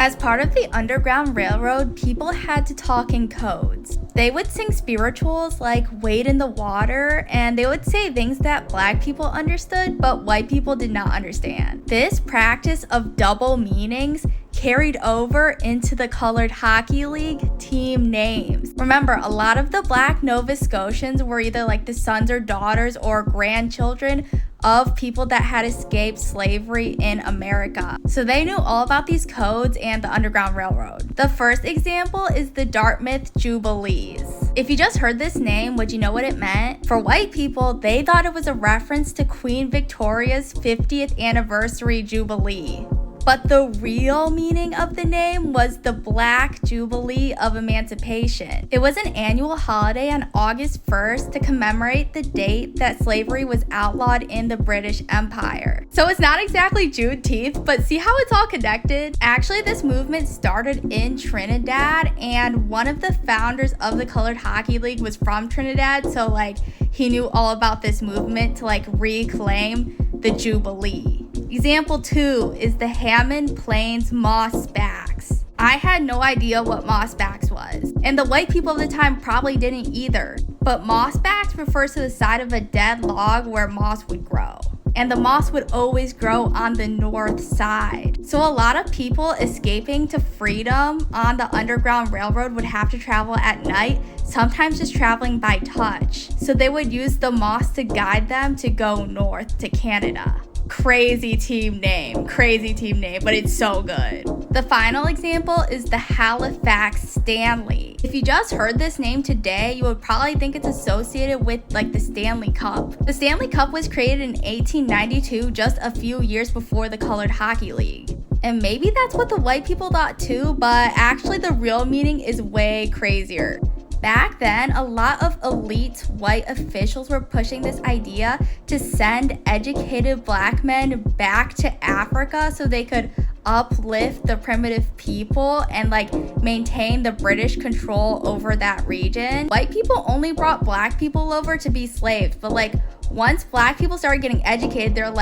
As part of the Underground Railroad, people had to talk in codes. They would sing spirituals like wade in the water, and they would say things that black people understood but white people did not understand. This practice of double meanings carried over into the Colored Hockey League team names. Remember, a lot of the black Nova Scotians were either like the sons or daughters or grandchildren of people that had escaped slavery in America. So they knew all about these codes and the Underground Railroad. The first example is the Dartmouth Jubilees. If you just heard this name, would you know what it meant? For white people, they thought it was a reference to Queen Victoria's 50th anniversary jubilee. But the real meaning of the name was the Black Jubilee of Emancipation. It was an annual holiday on August 1st to commemorate the date that slavery was outlawed in the British Empire. So it's not exactly Juneteenth, but see how it's all connected? Actually, this movement started in Trinidad, and one of the founders of the Colored Hockey League was from Trinidad, so he knew all about this movement to reclaim the Jubilee. Example 2 is the Hammond Plains Mossbacks. I had no idea what mossbacks was, and the white people of the time probably didn't either. But mossbacks refers to the side of a dead log where moss would grow. And the moss would always grow on the north side. So a lot of people escaping to freedom on the Underground Railroad would have to travel at night, sometimes just traveling by touch. So they would use the moss to guide them to go north to Canada. Crazy team name, but it's so good. The final example is the Halifax Stanley. If you just heard this name today, you would probably think it's associated with the Stanley Cup. The Stanley Cup was created in 1892, just a few years before the Colored Hockey League. And maybe that's what the white people thought too, but actually the real meaning is way crazier. Back then, a lot of elite white officials were pushing this idea to send educated black men back to Africa so they could uplift the primitive people and maintain the British control over that region. White people only brought black people over to be slaves, but once black people started getting educated, they're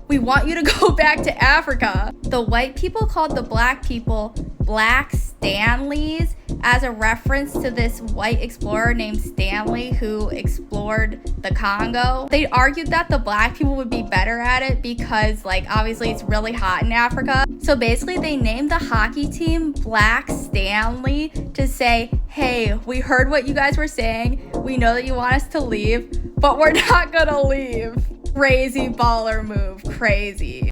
we want you to go back to Africa. The white people called the black people Black Stanleys as a reference to this white explorer named Stanley who explored the Congo. They argued that the black people would be better at it because obviously it's really hot in Africa. So basically they named the hockey team Black Stanley to say, hey, we heard what you guys were saying. We know that you want us to leave, but we're not gonna leave. Crazy baller move, crazy.